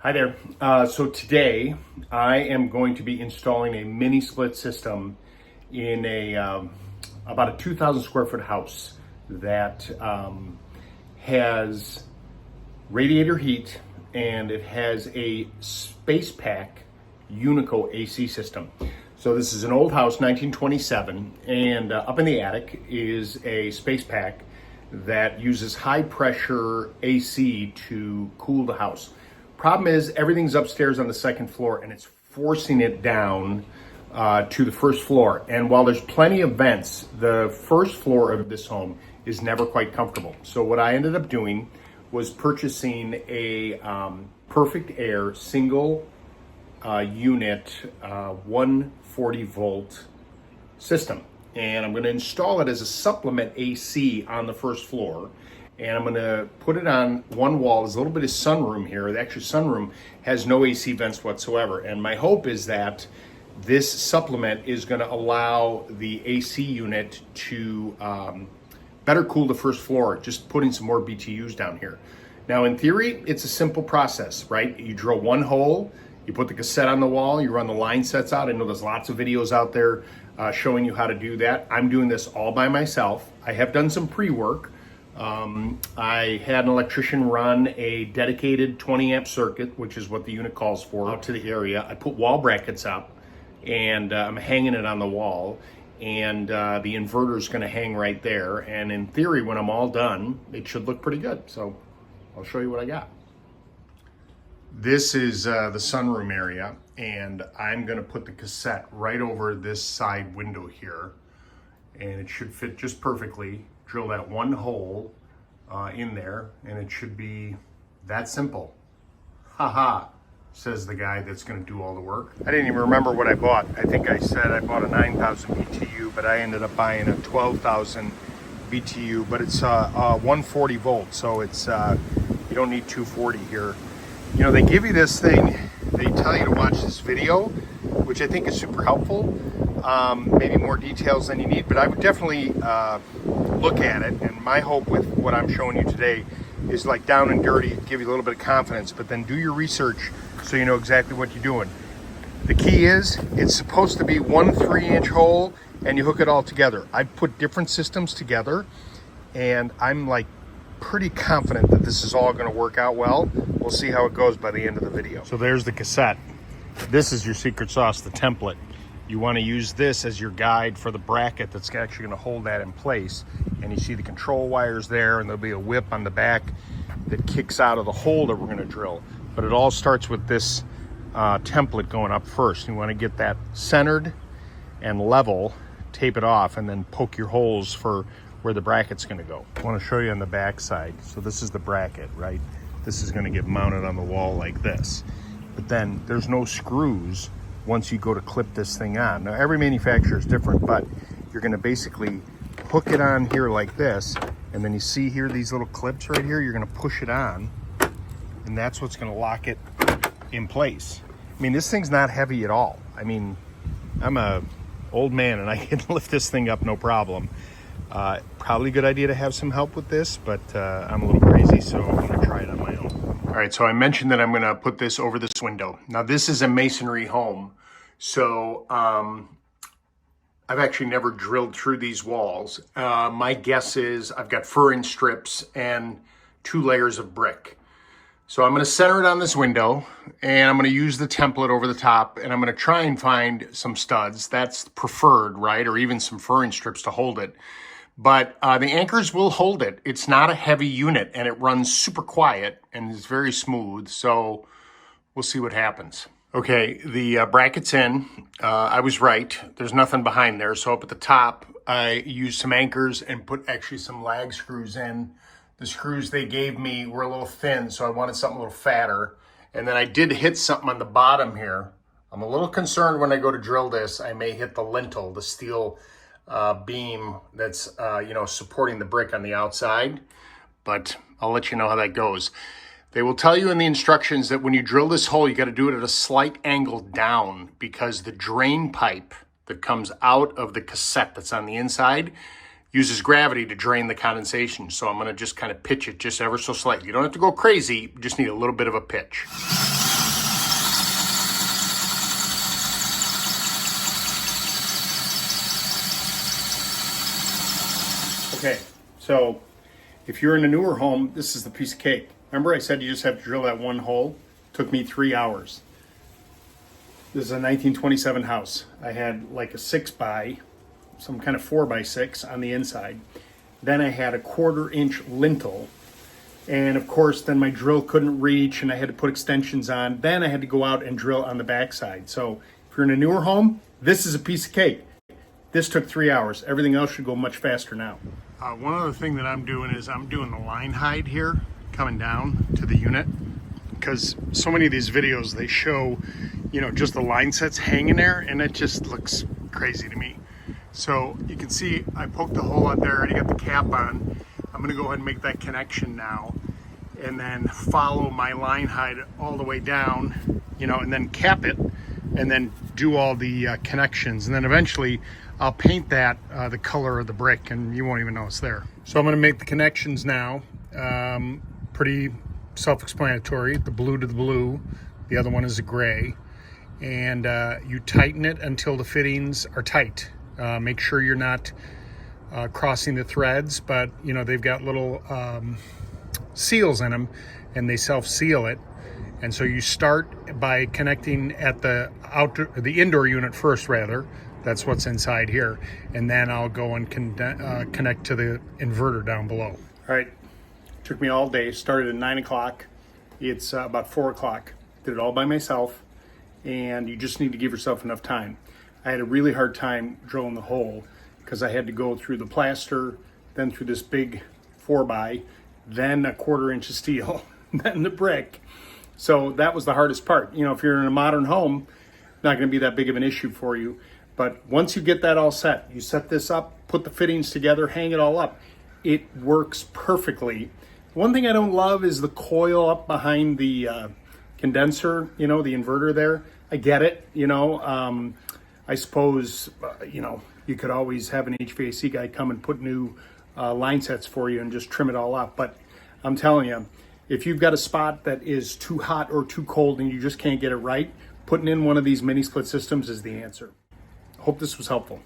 Hi there. So today I am going to be installing a mini split system in about a 2,000 square foot house that has radiator heat, and it has a space pack Unico AC system. So this is an old house, 1927, and up in the attic is a space pack that uses high pressure AC to cool the house. Problem is, everything's upstairs on the second floor and it's forcing it down to the first floor. And while there's plenty of vents, the first floor of this home is never quite comfortable. So what I ended up doing was purchasing a Perfect Air single unit 140 volt system. And I'm going to install it as a supplement AC on the first floor. And I'm going to put it on one wall. There's a little bit of sunroom here. The actual sunroom has no AC vents whatsoever. And my hope is that this supplement is going to allow the AC unit to better cool the first floor, just putting some more BTUs down here. Now, in theory, it's a simple process, right? You drill one hole, you put the cassette on the wall, you run the line sets out. I know there's lots of videos out there showing you how to do that. I'm doing this all by myself. I have done some pre-work. I had an electrician run a dedicated 20 amp circuit, which is what the unit calls for, out to the area. I put wall brackets up, and I'm hanging it on the wall, and the inverter is going to hang right there. And in theory, when I'm all done, it should look pretty good. So I'll show you what I got. This is the sunroom area, and I'm going to put the cassette right over this side window here, and it should fit just perfectly. Drill that one hole in there, and it should be that simple. Haha, says the guy that's going to do all the work. I didn't even remember what I bought. I think I said I bought a 9,000 BTU, but I ended up buying a 12,000 BTU, but it's 140 volts, so it's you don't need 240 here. You know, they give you this thing, they tell you to watch this video, which I think is super helpful. Maybe more details than you need, but I would definitely look at it. And my hope with what I'm showing you today is like down and dirty, give you a little bit of confidence, but then do your research so you know exactly what you're doing. The key is, it's supposed to be one 3-inch hole and you hook it all together. I've put different systems together and I'm like pretty confident that this is all going to work out well. We'll see how it goes by the end of the video. So there's the cassette. This is your secret sauce, the template. You want to use this as your guide for the bracket that's actually going to hold that in place. And you see the control wires there, and there'll be a whip on the back that kicks out of the hole that we're going to drill. But it all starts with this template going up first. You want to get that centered and level, tape it off, and then poke your holes for where the bracket's going to go. I want to show you on the back side. So this is the bracket, right? This is going to get mounted on the wall like this. But then there's no screws once you go to clip this thing on. Now, every manufacturer is different, but you're going to basically hook it on here like this, and then you see here these little clips right here, you're going to push it on, and that's what's going to lock it in place. I mean, this thing's not heavy at all. I mean, I'm a old man and I can lift this thing up no problem. Probably a good idea to have some help with this, but I'm a little crazy, so I'm going to try it on my own. All right, so I mentioned that I'm going to put this over this window. Now, this is a masonry home, so I've actually never drilled through these walls. My guess is I've got fur-in strips and 2 layers of brick. So I'm going to center it on this window, and I'm going to use the template over the top, and I'm going to try and find some studs. That's preferred, right? Or even some fur-in strips to hold it. But the anchors will hold it. It's not a heavy unit, and it runs super quiet and is very smooth. So we'll see what happens. Okay, the bracket's in. I was right. There's nothing behind there. So up at the top, I used some anchors and put actually some lag screws in. The screws they gave me were a little thin, so I wanted something a little fatter. And then I did hit something on the bottom here. I'm a little concerned when I go to drill this, I may hit the lintel, the steel beam that's supporting the brick on the outside, but I'll let you know how that goes. They will tell you in the instructions that when you drill this hole, you got to do it at a slight angle down, because the drain pipe that comes out of the cassette that's on the inside uses gravity to drain the condensation. So I'm going to just kind of pitch it just ever so slightly. You don't have to go crazy, you just need a little bit of a pitch. Okay, so if you're in a newer home, this is the piece of cake. Remember I said you just have to drill that one hole? Took me 3 hours. This is a 1927 house. I had like a 6x, some kind of 4x6 on the inside. Then I had a 1/4-inch lintel. And of course, then my drill couldn't reach and I had to put extensions on. Then I had to go out and drill on the backside. So if you're in a newer home, this is a piece of cake. This took 3 hours. Everything else should go much faster now. One other thing that I'm doing is I'm doing the line hide here, coming down to the unit. Because so many of these videos, they show, you know, just the line sets hanging there, and it just looks crazy to me. So you can see I poked a hole out there, and I got the cap on. I'm gonna go ahead and make that connection now, and then follow my line hide all the way down, you know, and then cap it, and then do all the connections. And then eventually I'll paint that the color of the brick, and you won't even know it's there. So I'm gonna make the connections now. Pretty self-explanatory. The blue to the blue, the other one is a gray, and you tighten it until the fittings are tight. Make sure you're not crossing the threads, but you know they've got little seals in them, and they self-seal it. And so you start by connecting at the indoor unit first, rather. That's what's inside here, and then I'll go and connect to the inverter down below. All right. Took me all day. Started at 9 o'clock. It's about 4 o'clock. Did it all by myself, and you just need to give yourself enough time. I had a really hard time drilling the hole because I had to go through the plaster, then through this big 4x, then a 1/4-inch of steel, then the brick. So that was the hardest part. You know, if you're in a modern home, not going to be that big of an issue for you. But once you get that all set, you set this up, put the fittings together, hang it all up. It works perfectly. One thing I don't love is the coil up behind the condenser, you know, the inverter there. I get it, you know. I suppose, you know, you could always have an HVAC guy come and put new line sets for you and just trim it all up. But I'm telling you, if you've got a spot that is too hot or too cold and you just can't get it right, putting in one of these mini split systems is the answer. Hope this was helpful.